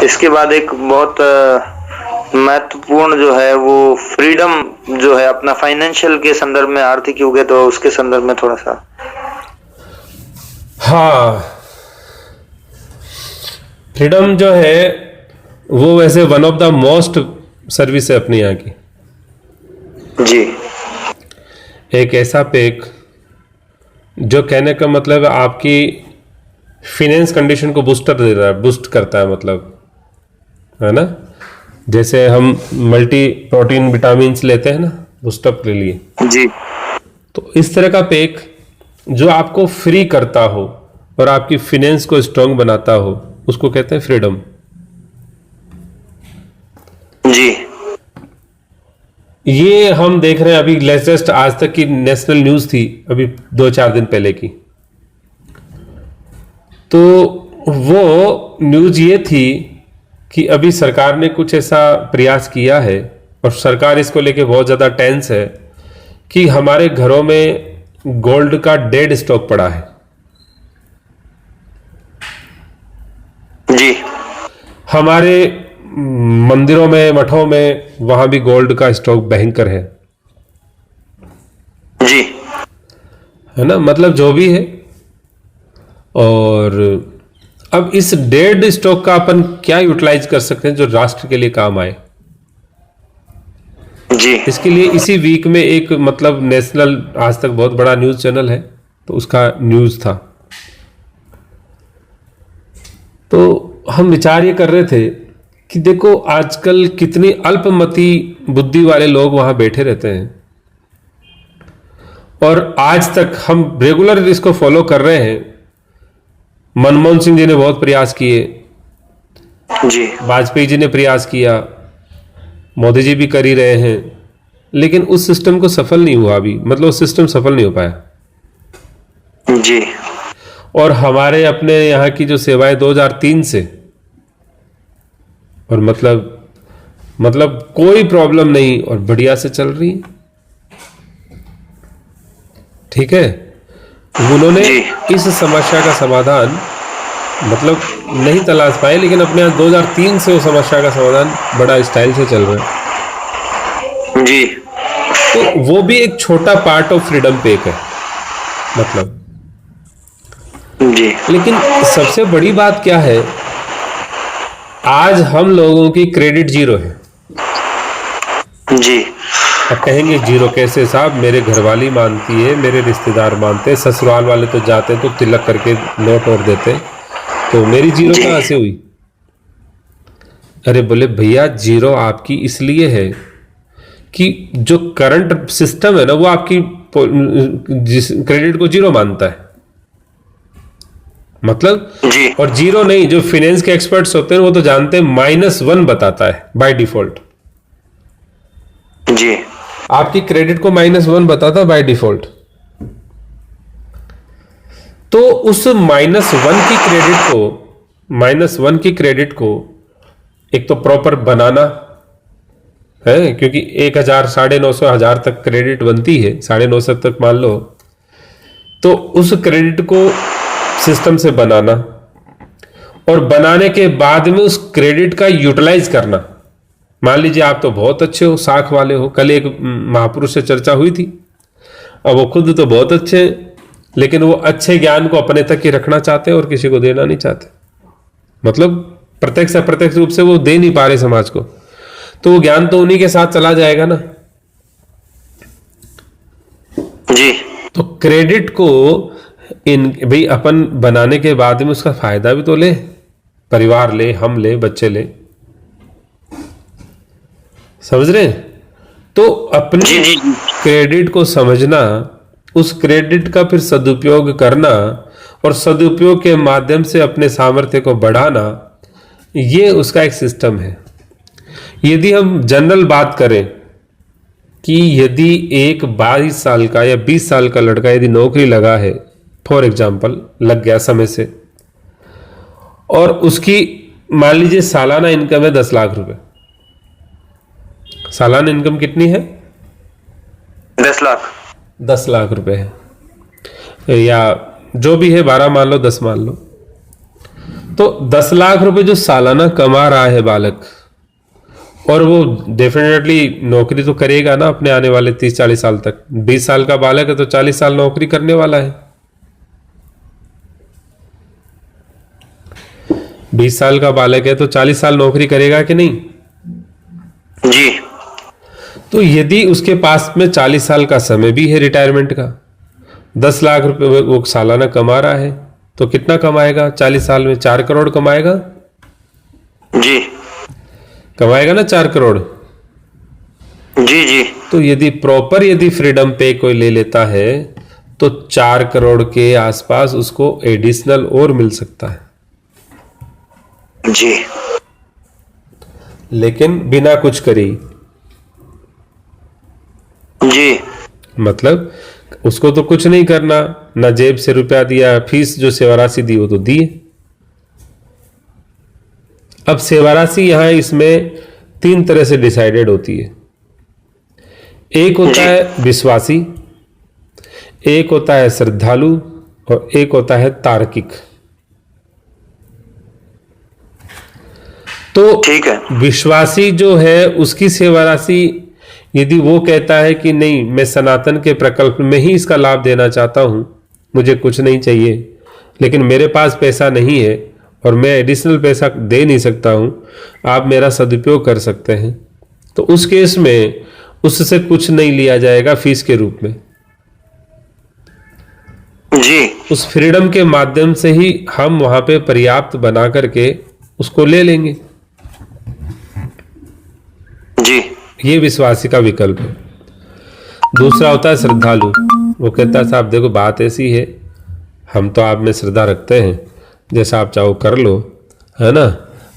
इसके बाद एक बहुत महत्वपूर्ण जो है वो फ्रीडम जो है अपना फाइनेंशियल के संदर्भ में, आर्थिक युग है तो उसके संदर्भ में थोड़ा सा। हाँ, फ्रीडम जो है वो वैसे one of the most service है अपने यहाँ की। जी। एक ऐसा पैक जो कहने का मतलब आपकी फिनेंस कंडीशन को बूस्टर दे रहा है, बूस्ट करता है, मतलब है ना। जैसे हम मल्टी प्रोटीन विटामिन लेते हैं ना बूस्टअप के लिए, जी। तो इस तरह का पैक जो आपको फ्री करता हो और आपकी फिनेंस को स्ट्रांग बनाता हो उसको कहते हैं फ्रीडम। जी। ये हम देख रहे हैं अभी लेटेस्ट आज तक की नेशनल न्यूज थी अभी 2-4 दिन पहले की। तो वो न्यूज ये थी कि अभी सरकार ने कुछ ऐसा प्रयास किया है और सरकार इसको लेके बहुत ज्यादा टेंस है कि हमारे घरों में गोल्ड का डेड स्टॉक पड़ा है। जी। हमारे मंदिरों में, मठों में, वहां भी गोल्ड का स्टॉक भयंकर है। जी। है ना, मतलब जो भी है। और अब इस डेड स्टॉक का अपन क्या यूटिलाइज कर सकते हैं जो राष्ट्र के लिए काम आए। जी। इसके लिए इसी वीक में एक मतलब नेशनल आज तक बहुत बड़ा न्यूज चैनल है तो उसका न्यूज था। तो हम विचार ये कर रहे थे कि देखो आजकल कितनी अल्पमति बुद्धि वाले लोग वहां बैठे रहते हैं और आज तक हम रेगुलर इसको फॉलो कर रहे हैं। मनमोहन सिंह जी ने बहुत प्रयास किए, जी। वाजपेयी जी ने प्रयास किया, मोदी जी भी कर ही रहे हैं, लेकिन उस सिस्टम को सफल नहीं हुआ अभी, मतलब उस सिस्टम सफल नहीं हो पाया। जी। और हमारे अपने यहाँ की जो सेवाएं 2003 से और मतलब कोई प्रॉब्लम नहीं और बढ़िया से चल रही है। ठीक है, उन्होंने इस समस्या का समाधान मतलब नहीं तलाश पाए, लेकिन अपने यहाँ 2003 से उस समस्या का समाधान बड़ा स्टाइल से चल रहा है। जी। तो वो भी एक छोटा पार्ट ऑफ फ्रीडम पैक है मतलब। जी। लेकिन सबसे बड़ी बात क्या है, आज हम लोगों की क्रेडिट जीरो है। जी। अब कहेंगे जीरो कैसे साहब, मेरे घरवाली मानती है, मेरे रिश्तेदार मानते हैं, ससुराल वाले तो जाते हैं तो तिलक करके नोट और देते, तो मेरी जीरो कहां से हुई। अरे बोले भैया जीरो आपकी इसलिए है कि जो करंट सिस्टम है ना वो आपकी क्रेडिट को जीरो मानता है मतलब। जी। और जीरो नहीं, जो फाइनेंस के एक्सपर्ट्स होते हैं वो तो जानते हैं -1 बताता है बाय डिफॉल्ट। जी। आपकी क्रेडिट को -1 बताता है बाय डिफॉल्ट। तो उस -1 की क्रेडिट को एक तो प्रॉपर बनाना है, क्योंकि 1000, 950, 1000 तक क्रेडिट बनती है, 950 तक मान लो। तो उस क्रेडिट को सिस्टम से बनाना और बनाने के बाद में उस क्रेडिट का यूटिलाइज करना। मान लीजिए आप तो बहुत अच्छे हो, साख वाले हो, कल एक महापुरुष से चर्चा हुई थी, अब वो खुद तो बहुत अच्छे हैं लेकिन वो अच्छे ज्ञान को अपने तक ही रखना चाहते हैं और किसी को देना नहीं चाहते, मतलब प्रत्यक्ष अप्रत्यक्ष रूप से वो दे नहीं पा रहे समाज को, तो वो ज्ञान तो उन्हीं के साथ चला जाएगा ना। जी। तो क्रेडिट को भाई अपन बनाने के बाद में उसका फायदा भी तो ले, परिवार ले, हम ले, बच्चे ले, समझ रहे हैं। तो अपने क्रेडिट को समझना, उस क्रेडिट का फिर सदुपयोग करना और सदुपयोग के माध्यम से अपने सामर्थ्य को बढ़ाना, ये उसका एक सिस्टम है। यदि हम जनरल बात करें कि यदि एक 22 साल का या 20 साल का लड़का यदि नौकरी लगा है, फॉर एग्जाम्पल लग गया समय से, और उसकी मान लीजिए सालाना इनकम है 10 लाख रुपए। सालाना इनकम कितनी है? 10 लाख। 10 लाख रुपए है, या जो भी है 12 मान लो, 10 मान लो। तो 10 लाख रुपए जो सालाना कमा रहा है बालक, और वो डेफिनेटली नौकरी तो करेगा ना अपने आने वाले 30-40 साल तक। 20 साल का बालक है तो 40 साल नौकरी करने वाला है। 20 साल का बालक है तो 40 साल नौकरी करेगा कि नहीं? जी। तो यदि उसके पास में 40 साल का समय भी है रिटायरमेंट का, 10 लाख रुपए वो सालाना कमा रहा है, तो कितना कमाएगा 40 साल में? 4 करोड़ कमाएगा। जी। कमाएगा ना 4 करोड़। जी जी। तो यदि फ्रीडम पे कोई ले लेता है तो 4 करोड़ के आसपास उसको एडिशनल और मिल सकता है। जी। लेकिन बिना कुछ करे। जी। मतलब उसको तो कुछ नहीं करना, ना जेब से रुपया दिया, फीस जो सेवा राशि दी वो तो दी। अब सेवा राशि यहां इसमें 3 तरह से डिसाइडेड होती है। एक होता है विश्वासी, एक होता है श्रद्धालु, और एक होता है तार्किक। तो ठीक है। विश्वासी जो है उसकी सेवा राशि यदि वो कहता है कि नहीं, मैं सनातन के प्रकल्प में ही इसका लाभ देना चाहता हूं, मुझे कुछ नहीं चाहिए, लेकिन मेरे पास पैसा नहीं है और मैं एडिशनल पैसा दे नहीं सकता हूं, आप मेरा सदुपयोग कर सकते हैं, तो उस केस में उससे कुछ नहीं लिया जाएगा फीस के रूप में। जी। उस फ्रीडम के माध्यम से ही हम वहां पे पर्याप्त बना करके उसको ले लेंगे। जी। ये विश्वासी का विकल्प है। दूसरा होता है श्रद्धालु। वो कहता है साहब देखो बात ऐसी है, हम तो आप में श्रद्धा रखते हैं, जैसा आप चाहो कर लो, है ना,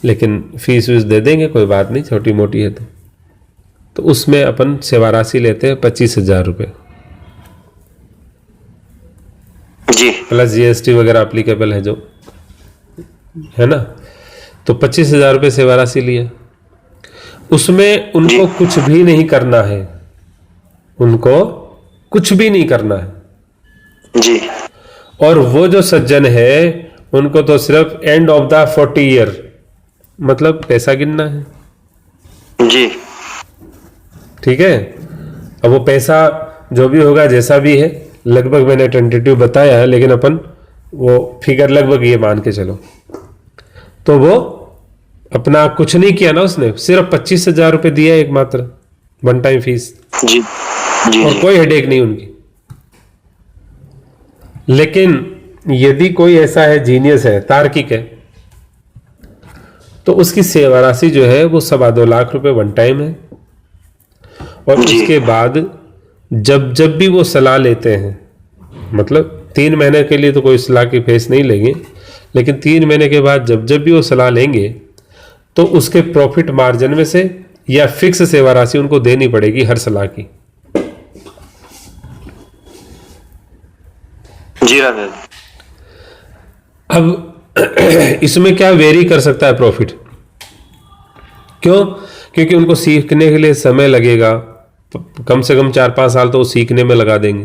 लेकिन फीस वीस दे देंगे, कोई बात नहीं, छोटी मोटी है तो उसमें अपन सेवा राशि लेते हैं 25,000 रुपये जी। प्लस GST वगैरह अप्लीकेबल है जो, है ना। तो 25,000 रुपये सेवा राशि लिया, उसमें उनको कुछ भी नहीं करना है, उनको कुछ भी नहीं करना है जी। और वो जो सज्जन है उनको तो सिर्फ एंड ऑफ द 40 ईयर मतलब पैसा गिनना है। जी। ठीक है। अब वो पैसा जो भी होगा जैसा भी है, लगभग मैंने टेंटेटिव बताया है, लेकिन अपन वो फिगर लगभग ये मान के चलो, तो वो अपना कुछ नहीं किया ना, उसने सिर्फ 25,000 रुपये दिया एक मात्र वन टाइम फीस। जी। जी। और कोई हेडेक नहीं उनकी। लेकिन यदि कोई ऐसा है, जीनियस है, तार्किक है, तो उसकी सेवा राशि जो है वो 2.25 लाख रुपए वन टाइम है, और उसके बाद जब जब भी वो सलाह लेते हैं, मतलब 3 महीने के लिए तो कोई सलाह की फीस नहीं लेंगे, लेकिन 3 महीने के बाद जब जब भी वो सलाह लेंगे तो उसके प्रॉफिट मार्जिन में से या फिक्स सेवा राशि उनको देनी पड़ेगी हर सलाह की। जी राधे। अब इसमें क्या वेरी कर सकता है प्रॉफिट? क्यों? क्योंकि उनको सीखने के लिए समय लगेगा, कम से कम 4-5 साल तो वो सीखने में लगा देंगे,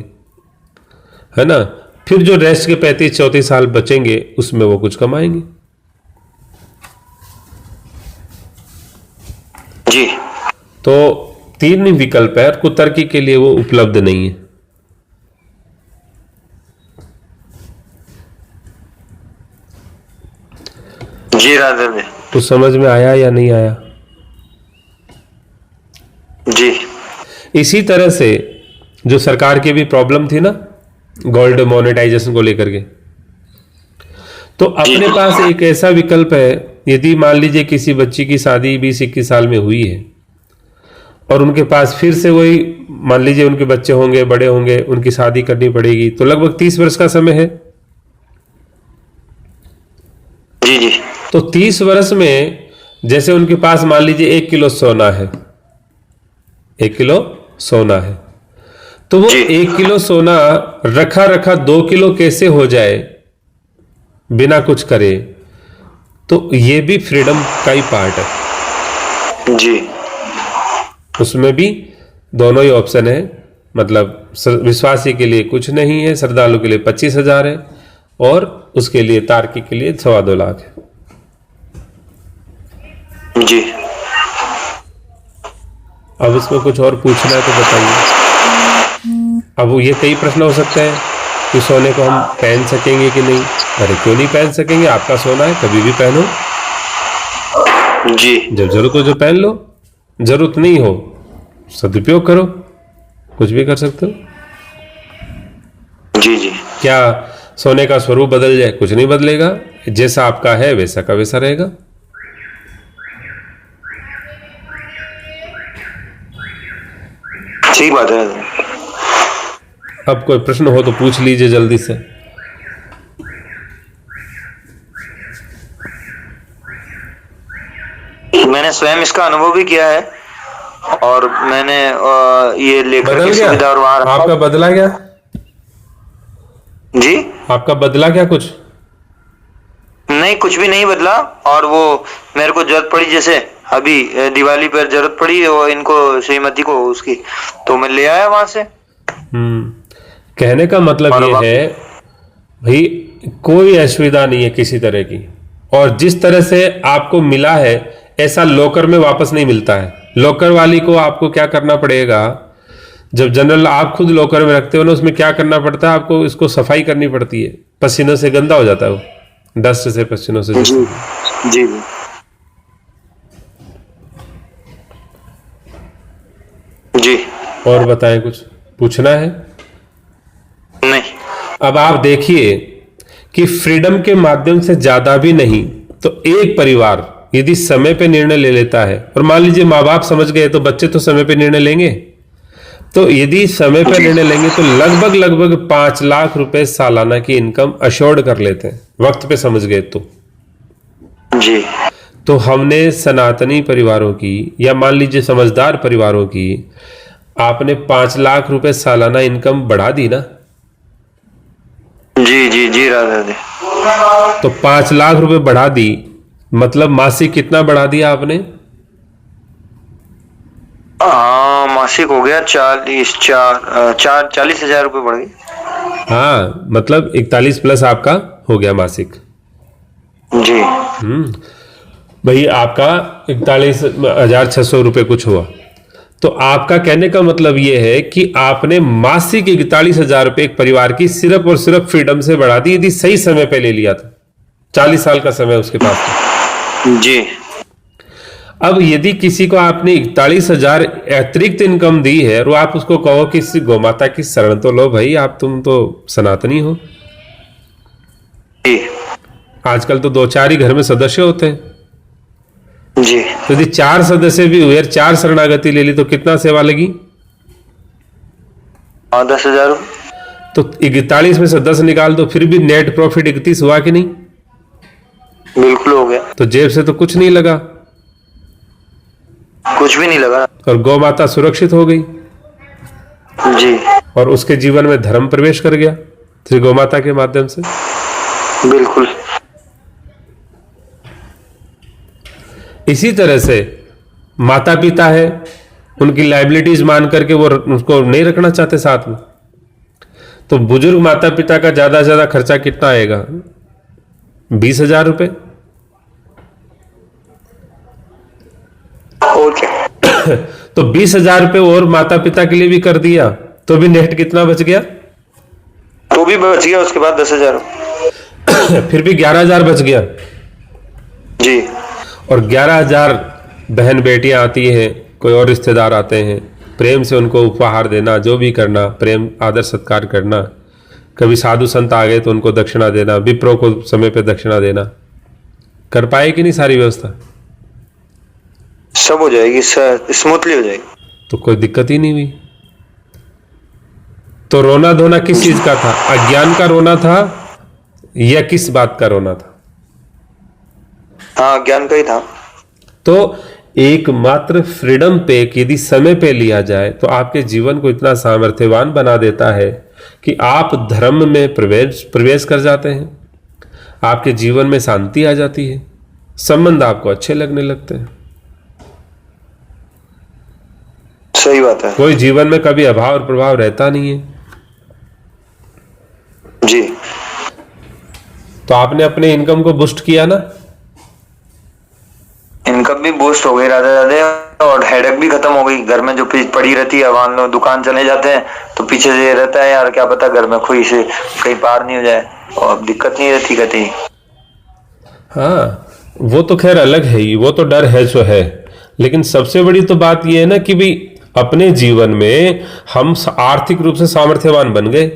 है ना। फिर जो रेस्ट के 35-34 साल बचेंगे उसमें वो कुछ कमाएंगे। जी। तो 3 विकल्प है, और कुतर्की के लिए वो उपलब्ध नहीं है। जी राधे। तो समझ में आया या नहीं आया? जी। इसी तरह से जो सरकार की भी प्रॉब्लम थी ना गोल्ड मोनेटाइजेशन को लेकर के, तो अपने पास एक ऐसा विकल्प है, यदि मान लीजिए किसी बच्ची की शादी 20-21 साल में हुई है और उनके पास फिर से वही, मान लीजिए उनके बच्चे होंगे, बड़े होंगे, उनकी शादी करनी पड़ेगी, तो लगभग 30 वर्ष का समय है। जी जी। तो 30 वर्ष में जैसे उनके पास मान लीजिए 1 किलो सोना है, 1 किलो सोना है, तो वो 1 किलो सोना रखा रखा 2 किलो कैसे हो जाए बिना कुछ करे, तो ये भी फ्रीडम का ही पार्ट है। जी। उसमें भी दोनों ही ऑप्शन है, मतलब विश्वासी के लिए कुछ नहीं है, श्रद्धालु के लिए 25,000 है, और उसके लिए तार्किक के लिए 2.25 लाख है। जी। अब इसमें कुछ और पूछना है तो बताइए। अब ये कई प्रश्न हो सकते हैं कि सोने को हम पहन सकेंगे कि नहीं। अरे क्यों नहीं पहन सकेंगे, आपका सोना है, कभी भी पहनो। जी। जब जरूरत हो जो पहन लो, जरूरत नहीं हो सदुपयोग करो, कुछ भी कर सकते हो। जी। जी। क्या सोने का स्वरूप बदल जाए? कुछ नहीं बदलेगा, जैसा आपका है वैसा का वैसा रहेगा। ठीक बात है। अब कोई प्रश्न हो तो पूछ लीजिए जल्दी से। मैंने स्वयं इसका अनुभव भी किया है और मैंने ये लेकर बदल की गया सुविधा और वहां आपका? बदला क्या? जी। आपका बदला क्या कुछ? नहीं, कुछ भी नहीं बदला। और वो मेरे को जरूरत पड़ी, जैसे अभी दिवाली पर जरूरत पड़ी और इनको श्रीमती को उसकी, तो मैं ले आया वहां से। कहने का मतलब और ये वापस। है भाई, कोई असुविधा नहीं है किसी तरह की। और जिस तरह से आपको मिला है ऐसा लॉकर में वापस नहीं मिलता है। लॉकर वाली को आपको क्या करना पड़ेगा, जब जनरल आप खुद लॉकर में रखते हो ना, उसमें क्या करना पड़ता है आपको, इसको सफाई करनी पड़ती है, पसीनों से गंदा हो जाता है वो, डस्ट से, पसीनों से जी। जी। जी। और बताएं, कुछ पूछना है? नहीं। अब आप देखिए कि फ्रीडम के माध्यम से ज्यादा भी नहीं तो एक परिवार यदि समय पे निर्णय ले लेता है, और मान लीजिए माँ बाप समझ गए तो बच्चे तो समय पे निर्णय लेंगे। तो यदि समय पे निर्णय लेंगे तो लगभग लगभग 5 लाख रुपए सालाना की इनकम अश्योर्ड कर लेते हैं, वक्त पे समझ गए तो। जी। तो हमने सनातनी परिवारों की या मान लीजिए समझदार परिवारों की आपने 5 लाख रुपए सालाना इनकम बढ़ा दी ना। जी। जी। जी राधे राधे। तो 5 लाख रुपए बढ़ा दी, मतलब मासिक कितना बढ़ा दिया आपने? हाँ, मासिक हो गया 40,000 रुपये बढ़ गए। हाँ, मतलब 41 प्लस आपका हो गया मासिक। जी। भाई आपका 41,600 रुपये कुछ हुआ। तो आपका कहने का मतलब यह है कि आपने मासिक 41,000 रुपये एक परिवार की सिर्फ और सिर्फ फ्रीडम से बढ़ा दी, यदि सही समय पे ले लिया तो। 40 साल का समय उसके पास था। जी। अब यदि किसी को आपने 41,000 अतिरिक्त इनकम दी है और आप उसको कहो कि इस गौमाता की शरण तो लो भाई, आप तुम तो सनातनी हो। जी। आजकल तो 2-4 ही घर में सदस्य होते हैं। जी। तो यदि 4 सदस्य भी हुए, 4 शरणागति ले ली तो कितना सेवा लगी? 10,000। तो 41 में से 10 निकाल दो, फिर भी नेट प्रॉफिट 31 हुआ कि नहीं? बिल्कुल हो गया। तो जेब से तो कुछ नहीं लगा, कुछ भी नहीं लगा। और गौ माता सुरक्षित हो गई, जी। और उसके जीवन में धर्म प्रवेश कर गया श्री गौ माता के माध्यम से। बिल्कुल। इसी तरह से माता पिता है, उनकी लाइबिलिटीज मान करके वो उसको नहीं रखना चाहते साथ में। तो बुजुर्ग माता पिता का ज्यादा से ज्यादा खर्चा कितना आएगा? 20,000 रुपए। ओके। तो 20,000 रुपए और माता पिता के लिए भी कर दिया तो भी नेट कितना बच गया? तो भी बच गया, उसके बाद 10,000। फिर भी 11,000 बच गया। जी। और 11,000 बहन बेटियां आती हैं, कोई और रिश्तेदार आते हैं, प्रेम से उनको उपहार देना, जो भी करना, प्रेम आदर सत्कार करना। कभी साधु संत आ गए तो उनको दक्षिणा देना, विप्रो को समय पे दक्षिणा देना। कर पाए कि नहीं सारी व्यवस्था? सब हो जाएगी, स्मूथली हो जाएगी। तो कोई दिक्कत ही नहीं हुई। तो रोना धोना किस चीज का था? अज्ञान का रोना था या किस बात का रोना था? हाँ, ज्ञान का ही था। तो एकमात्र फ्रीडम पे यदि समय पे लिया जाए तो आपके जीवन को इतना सामर्थ्यवान बना देता है कि आप धर्म में प्रवेश कर जाते हैं, आपके जीवन में शांति आ जाती है, संबंध आपको अच्छे लगने लगते हैं। सही बात है। कोई जीवन में कभी अभाव और प्रभाव रहता नहीं है। जी। तो आपने अपने इनकम को बूस्ट किया ना? इनकम भी बूस्ट हो गई राजा राधे, और हेडेक भी खत्म हो गई। घर में जो पड़ी रहती है, मान लो दुकान चले जाते हैं तो पीछे से ये रहता है यार क्या पता घर में खुई से कहीं पार नहीं हो जाए, और अब दिक्कत नहीं रहती कहती। हाँ, वो तो खैर अलग है ही, वो तो डर है जो है। लेकिन सबसे बड़ी तो बात ये है ना कि भाई अपने जीवन में हम आर्थिक रूप से सामर्थ्यवान बन गए।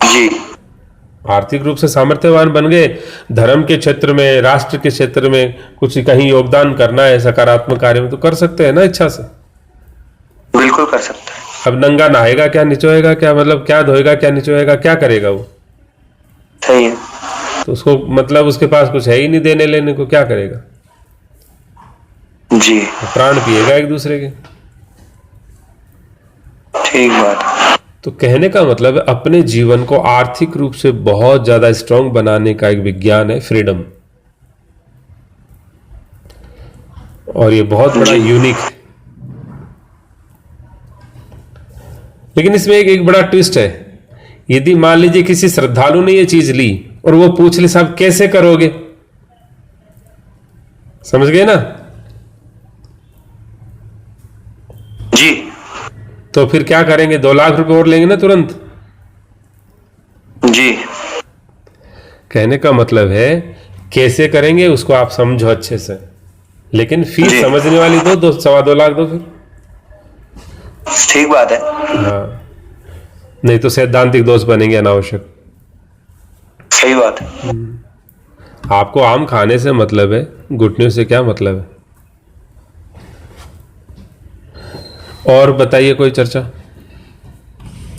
जी आर्थिक रूप से सामर्थ्यवान बन गए, धर्म के क्षेत्र में, राष्ट्र के क्षेत्र में कुछ कहीं योगदान करना है सकारात्मक कार्य में तो कर सकते हैं ना इच्छा से। बिल्कुल कर सकते हैं। अब नंगा नहाएगा क्या, निचोएगा क्या, मतलब क्या धोएगा क्या, निचोएगा क्या, करेगा वो? सही है। तो उसको मतलब उसके पास कुछ है ही नहीं देने लेने को, क्या करेगा? जी प्राण पिएगा एक दूसरे के। ठीक बात है। तो कहने का मतलब है अपने जीवन को आर्थिक रूप से बहुत ज्यादा स्ट्रांग बनाने का एक विज्ञान है फ्रीडम, और ये बहुत बड़ा यूनिक है। लेकिन इसमें एक बड़ा ट्विस्ट है। यदि मान लीजिए किसी श्रद्धालु ने ये चीज ली और वो पूछ ले साहब कैसे करोगे, समझ गए ना? जी तो फिर क्या करेंगे? 2 लाख रुपए और लेंगे ना तुरंत। जी कहने का मतलब है कैसे करेंगे उसको आप समझो अच्छे से, लेकिन फीस जी। समझने वाली दो 2.25 लाख दो फिर। ठीक बात है। हाँ, नहीं तो सैद्धांतिक दोष बनेंगे अनावश्यक। सही बात है। आपको आम खाने से मतलब है, घुटने से क्या मतलब है? और बताइए कोई चर्चा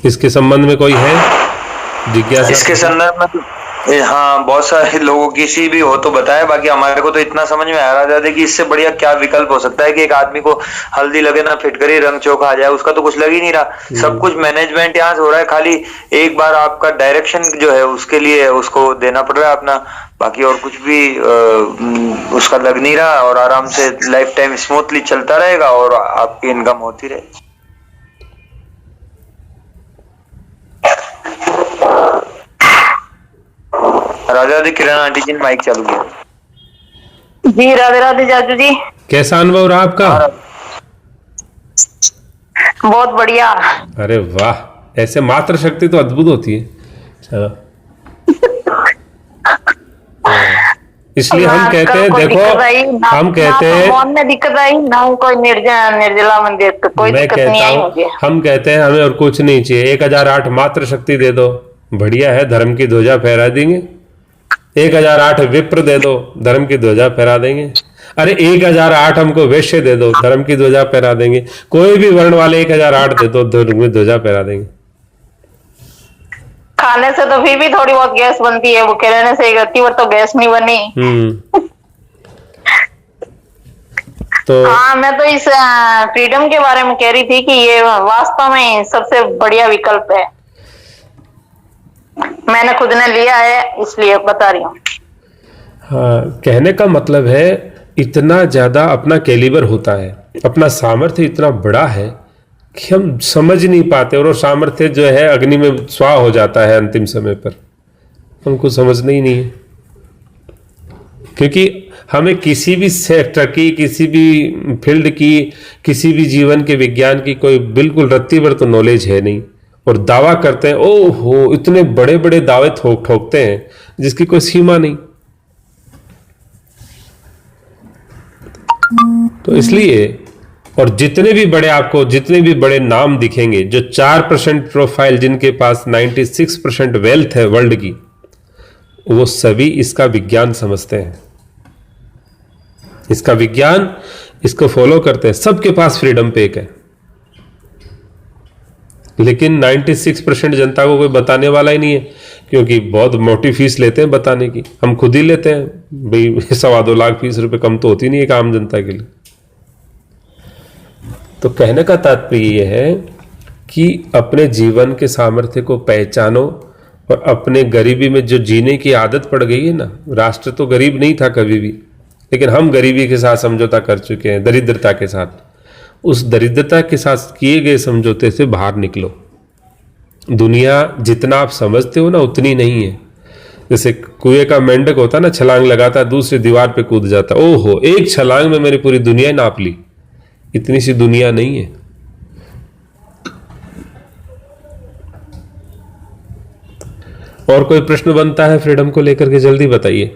इसके संबंध में कोई है जिज्ञासा? इसके संदर्भ में हाँ बहुत सारे लोगों की सी भी हो तो बताए, बाकी हमारे को तो इतना समझ में आ रहा था कि इससे बढ़िया क्या विकल्प हो सकता है कि एक आदमी को हल्दी लगे ना फिटकरी रंग चोखा आ जाए, उसका तो कुछ लग ही नहीं रहा। सब कुछ मैनेजमेंट यहाँ से हो रहा है, खाली एक बार आपका डायरेक्शन जो है उसके लिए उसको देना पड़ रहा है अपना, बाकी और कुछ भी उसका लग नहीं रहा, और आराम से लाइफ टाइम स्मूथली चलता रहेगा और आपकी इनकम होती रहेगी। राधे राधे। किरण आंटी जी ने माइक चालू किया। जी राधे राधे जाजू जी। कैसा अनुभव रहा आपका? बहुत बढ़िया। अरे वाह, ऐसे मात्र शक्ति तो अद्भुत होती है। चलो इसलिए हम कहते हैं, देखो हम कहते हैं, मन में दिक्कत आई ना कोई निर्जला मंदिर तो कोई मैं दिक्कत नहीं कहता आई हूँ, मुझे। हम कहते हैं हमें और कुछ नहीं चाहिए, 1008 मात्र शक्ति दे दो, बढ़िया है, धर्म की ध्वजा फहरा देंगे। 1008 विप्र दे दो, धर्म की ध्वजा फहरा देंगे। अरे 1008 हमको वैश्य दे दो, धर्म की ध्वजा फहरा देंगे। कोई भी वर्ण वाले 1008 दे दो, धर्म की ध्वजा फहरा देंगे। खाने से तो फिर भी थोड़ी बहुत गैस बनती है, वो कहने से एक बार तो गैस नहीं बनी। तो हाँ मैं तो इस फ्रीडम के बारे में कह रही थी कि ये वास्तव में सबसे बढ़िया विकल्प है। मैंने खुद ने लिया है इसलिए बता रही हूँ। हाँ, कहने का मतलब है इतना ज्यादा अपना कैलिबर होता है, अपना सामर्थ्य इतना बड़ा है कि हम समझ नहीं पाते, और वो सामर्थ्य जो है अग्नि में स्वाह हो जाता है अंतिम समय पर, हमको समझना ही नहीं है। क्योंकि हमें किसी भी सेक्टर की, किसी भी फील्ड की, किसी भी जीवन के विज्ञान की कोई बिल्कुल रत्ती भर तो नॉलेज है नहीं, और दावा करते हैं, ओहो इतने बड़े बड़े दावे ठोकते हैं जिसकी कोई सीमा नहीं। तो इसलिए, और जितने भी बड़े आपको जितने भी बड़े नाम दिखेंगे, जो 4% प्रोफाइल जिनके पास 96% वेल्थ है वर्ल्ड की, वो सभी इसका विज्ञान समझते हैं, इसका विज्ञान, इसको फॉलो करते हैं। सबके पास फ्रीडम पे एक है, लेकिन 96% जनता को कोई बताने वाला ही नहीं है, क्योंकि बहुत मोटी फीस लेते हैं बताने की। हम खुद ही लेते हैं भाई, 2.25 लाख फीस रुपए कम तो होती नहीं है आम जनता के लिए। तो कहने का तात्पर्य यह है कि अपने जीवन के सामर्थ्य को पहचानो, और अपने गरीबी में जो जीने की आदत पड़ गई है ना, राष्ट्र तो गरीब नहीं था कभी भी, लेकिन हम गरीबी के साथ समझौता कर चुके हैं, दरिद्रता के साथ। उस दरिद्रता के साथ किए गए समझौते से बाहर निकलो। दुनिया जितना आप समझते हो ना उतनी नहीं है। जैसे कुएं का मेंढक होता ना, छलांग लगाता दूसरी दीवार पे कूद जाता, ओहो एक छलांग में मेरी पूरी दुनिया नाप ली। इतनी सी दुनिया नहीं है। और कोई प्रश्न बनता है फ्रीडम को लेकर के, जल्दी बताइए।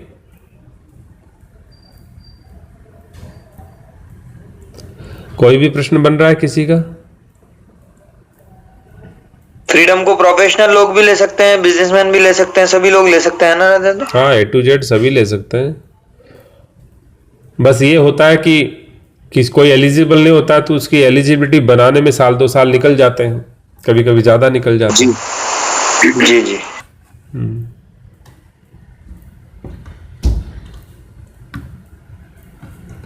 कोई भी प्रश्न बन रहा है किसी का? फ्रीडम को प्रोफेशनल लोग भी ले सकते हैं, बिजनेसमैन भी ले सकते हैं, सभी लोग ले सकते हैं ना राजेंद्र? हाँ, A to Z सभी ले सकते हैं। बस ये होता है कि कोई एलिजिबल नहीं होता तो उसकी एलिजिबिलिटी बनाने में 1-2 साल निकल जाते हैं, कभी कभी ज्यादा निकल जाते हैं। जी जी।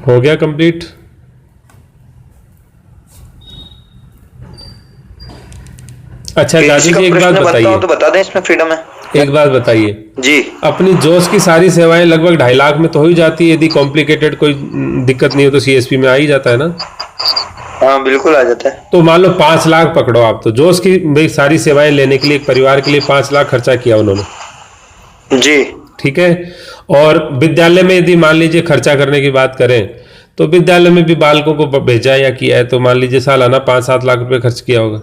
हो गया कंप्लीट? अच्छा दादी जी, एक बात बताइए। तो बता दें, इसमें फ्रीडम है। एक बात बताइए जी। अपनी जोश की सारी सेवाएं लगभग 2.5 लाख में तो हो ही जाती है, यदि कॉम्प्लिकेटेड कोई दिक्कत नहीं हो तो CSP में आ ही जाता है ना? हाँ बिल्कुल आ जाता है। तो मान लो 5 लाख पकड़ो आप, तो जोश की भाई सारी सेवाएं लेने के लिए एक परिवार के लिए 5 लाख खर्चा किया उन्होंने, जी ठीक है। और विद्यालय में यदि मान लीजिए खर्चा करने की बात करें तो विद्यालय में भी बालकों को भेजा या किया है तो मान लीजिए सालाना 5-7 लाख रुपए खर्च किया होगा,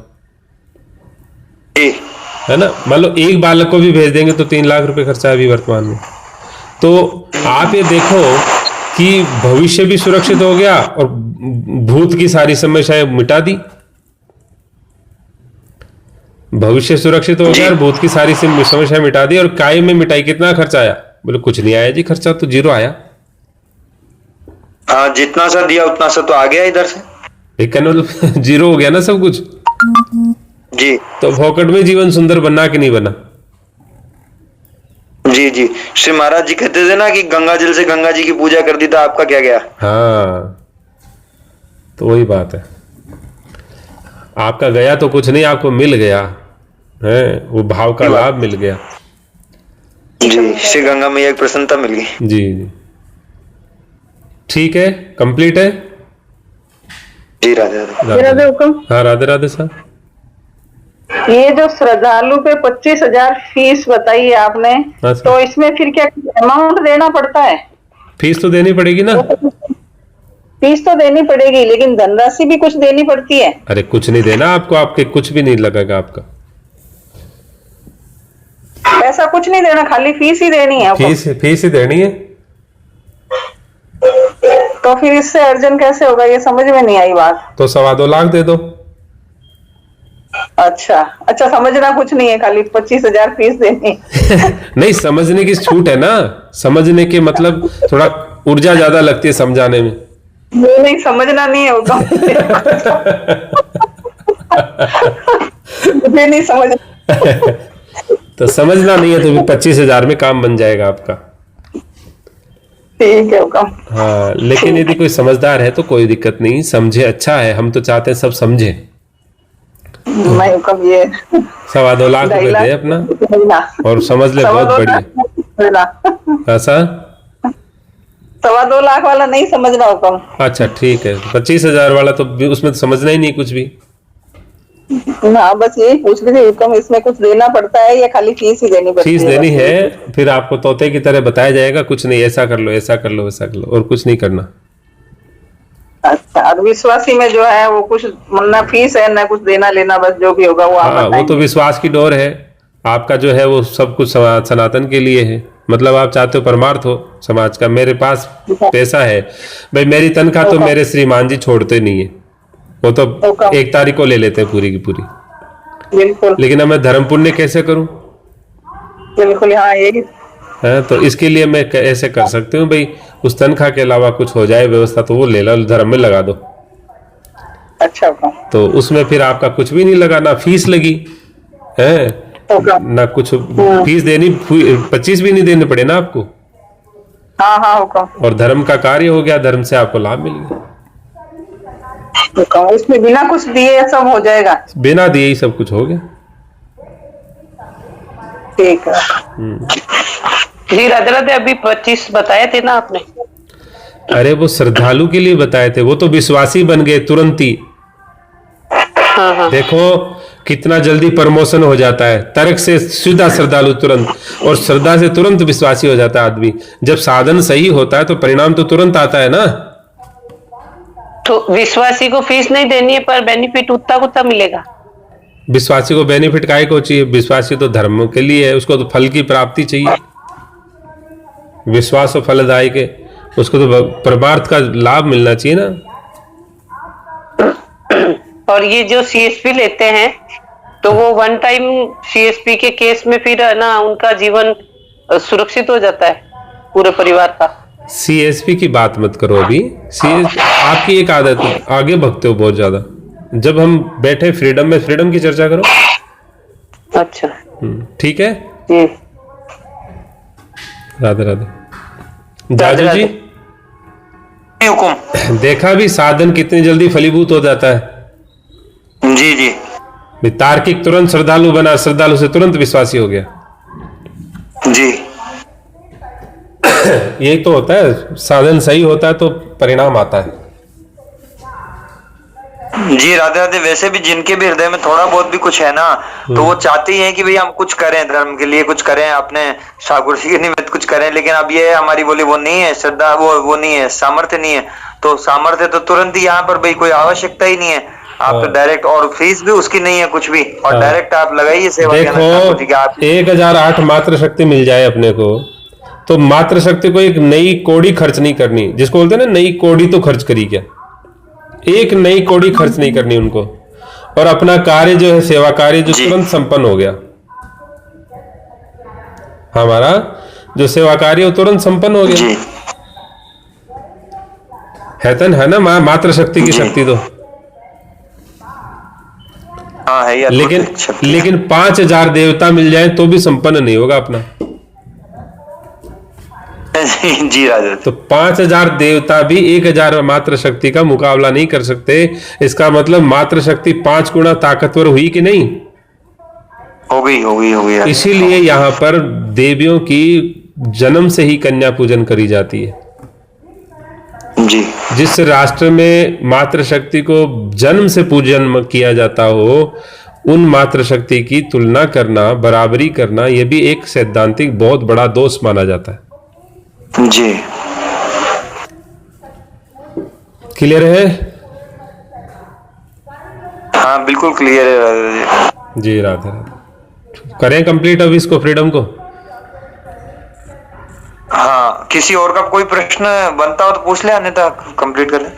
जी है ना। मान लो एक बालक को भी भेज देंगे तो 3 लाख रुपए खर्चा है अभी वर्तमान में। तो आप ये देखो कि भविष्य भी सुरक्षित हो गया और भूत की सारी समस्याएं मिटा दी। भविष्य सुरक्षित हो गया और भूत की सारी समस्याएं मिटा दी। और काय में मिटाई, कितना खर्चा आया? बोले कुछ नहीं आया जी, खर्चा तो 0 आया। हाँ, जितना सा दिया उतना सा तो आ गया इधर से, लेकिन 0 हो गया ना सब कुछ। जी। तो भौकट में जीवन सुंदर बनना कि नहीं बना? जी जी। श्री महाराज जी कहते थे ना कि गंगा जल से गंगा जी की पूजा कर दी, तो आपका क्या गया? हाँ, तो वही बात है, आपका गया तो कुछ नहीं, आपको मिल गया है, वो भाव का लाभ मिल गया। जी, श्री गंगा मैया की प्रसन्नता मिल गई। जी जी, ठीक है, कंप्लीट है। जी राधे राधे। राधे हुक्म। हाँ राधे राधे साहब। ये जो श्रद्धालु पे 25,000 फीस बताई है आपने, हाँ सर। तो इसमें फिर क्या अमाउंट देना पड़ता है? फीस तो देनी पड़ेगी ना। फीस तो देनी पड़ेगी, लेकिन धनराशि भी कुछ देनी पड़ती है। अरे कुछ नहीं देना आपको, आपके कुछ भी नहीं लगेगा आपका, पैसा कुछ नहीं देना, खाली फीस ही देनी है आपको। फीस ही देनी है। तो फिर इससे अर्जन कैसे होगा, ये समझ में नहीं आई बात। तो 2.25 लाख दे दो। अच्छा अच्छा, समझना कुछ नहीं है, खाली 25,000 फीस देनी है। नहीं, समझने की छूट है ना, समझने के मतलब थोड़ा ऊर्जा ज्यादा लगती है समझाने में। नहीं, समझना नहीं है होगा। मुझे नहीं समझ। तो समझना नहीं है तो भी 25,000 में काम बन जाएगा आपका। ठीक है होगा। हाँ, लेकिन यदि कोई समझदार है तो कोई दिक्कत नहीं, समझे अच्छा है, हम तो चाहते हैं सब समझे। मैं कब ये 2.25 लाख रुपए दे अपना और समझ ले, बहुत बढ़िया। ऐसा 2.25 लाख वाला नहीं समझना होगा। अच्छा ठीक है, 25,000 वाला तो उसमें तो समझना ही नहीं कुछ भी। हाँ, बस यही पूछ रही थी, हुक्म इसमें कुछ देना पड़ता है या खाली फीस ही देनी पड़ती है? फीस देनी है, फिर आपको तोते की तरह बताया जाएगा, कुछ नहीं, ऐसा कर लो, ऐसा कर लो, ऐसा कर लो, और कुछ नहीं करना। अच्छा, और विश्वासी में जो है वो कुछ ना फीस है ना कुछ देना लेना, बस जो भी होगा वो आप हाँ, वो तो विश्वास की डोर है। आपका जो है वो सब कुछ सनातन के लिए है, मतलब आप चाहते हो परमार्थ हो समाज का। मेरे पास पैसा है भाई, मेरी तनख्वाह तो मेरे श्रीमान जी छोड़ते नहीं है, वो तो 1 तारीख को ले लेते हैं पूरी की पूरी। बिल्कुल लेकिन अब मैं धर्म पुण्य कैसे करूं? बिल्कुल, हाँ यही है, तो इसके लिए मैं ऐसे कर सकती हूँ भाई, उस तनख्वाह के अलावा कुछ हो जाए व्यवस्था तो वो ले लो, धर्म में लगा दो। अच्छा। तो उसमें फिर आपका कुछ भी नहीं लगा, ना फीस लगी है, ना कुछ फीस देनी, 25 भी नहीं देने पड़े ना आपको। हाँ हाँ होगा। और धर्म का कार्य हो गया, धर्म से आपको लाभ मिल गया। इसमें बिना कुछ दिए सब हो जाएगा? बिना दिए ही सब कुछ हो गया। ठीक है जी। राधे राधे, अभी 25 बताए थे ना आपने? अरे वो श्रद्धालु के लिए बताए थे, वो तो विश्वासी बन गए तुरंत ही। हाँ हाँ। देखो कितना जल्दी प्रमोशन हो जाता है, तर्क से सीधा श्रद्धालु तुरंत, और श्रद्धा से तुरंत विश्वासी हो जाता है आदमी। जब साधन सही होता है तो परिणाम तो तुरंत आता है ना। तो विश्वासी को फीस नहीं देनी है पर बेनिफिट उतना कुत्ता मिलेगा। विश्वासी को बेनिफिट काहे को चाहिए? विश्वासी तो धर्म के लिए है, उसको तो फल की प्राप्ति चाहिए। विश्वास और फलदायी के, उसको तो परमार्थ का लाभ मिलना चाहिए ना। और ये जो सीएसपी लेते हैं तो वो वन टाइम सीएसपी के केस में फिर है ना उनका जीवन सुरक्षित हो जाता है पूरे परिवार का। सीएसपी की बात मत करो अभी। आपकी एक आदत है, आगे भगते हो बहुत ज्यादा। जब हम बैठे फ्रीडम में, फ्रीडम की चर्चा करो। अच्छा ठीक है। जी राधे राधे। राधे जाजू जी, हुकुम। देखा भी साधन कितनी जल्दी फलीभूत हो जाता है। जी जी भी तार्किक तुरंत श्रद्धालु बना, श्रद्धालु से तुरंत विश्वासी हो गया। जी यही तो होता है, साधन सही होता है तो परिणाम आता है। जी राधे राधे। वैसे भी जिनके भी हृदय में थोड़ा बहुत भी कुछ है ना, तो वो चाहते ही हैं कि भाई हम कुछ करें, धर्म के लिए कुछ करें, अपने ठाकुर जी के निमित्त कुछ करें। लेकिन अब ये है हमारी बोली वो नहीं है, श्रद्धा वो नहीं है, सामर्थ्य नहीं है। तो सामर्थ्य तो तुरंत ही यहाँ पर भाई कोई आवश्यकता ही नहीं है। आप तो डायरेक्ट, और फीस भी उसकी नहीं है कुछ भी, और डायरेक्ट आप लगाइए सेवा के अंदर ठाकुर जी की। आप 1008 मात्र शक्ति मिल जाए अपने को, तो मात्र शक्ति को एक नई कौड़ी खर्च नहीं करनी। जिसको बोलते हैं ना, नई कौड़ी तो खर्च करी क्या, एक नई कौड़ी खर्च नहीं करनी उनको। और अपना कार्य जो है, सेवा कार्य जो तुरंत संपन्न हो गया। हमारा जो सेवा कार्य वो तुरंत संपन्न हो गया। जी है ना मात्र शक्ति की शक्ति तो। हाँ है यार। लेकिन 5000 देवता मिल जाए तो भी संपन्न नहीं होगा अपना। जी राधे। तो 5000 देवता भी 1000 मात्र शक्ति का मुकाबला नहीं कर सकते। इसका मतलब मात्र शक्ति 5 गुना ताकतवर हुई कि नहीं? हो गई। इसीलिए यहाँ पर देवियों की जन्म से ही कन्या पूजन करी जाती है। जी। जिस राष्ट्र में मात्र शक्ति को जन्म से पूजन किया जाता हो, उन मात्र शक्ति की तुलना करना, बराबरी करना, यह भी एक सैद्धांतिक बहुत बड़ा दोष माना जाता है। जी क्लियर है? हाँ बिल्कुल क्लियर है राधे जी। राधे राधे। करें कंप्लीट अब इसको, फ्रीडम को। हाँ, किसी और का कोई प्रश्न बनता हो तो पूछ ले, अन्यथा कंप्लीट कर ले।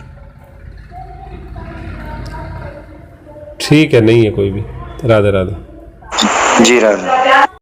ठीक है, नहीं है कोई भी। राधे राधे। जी राधे।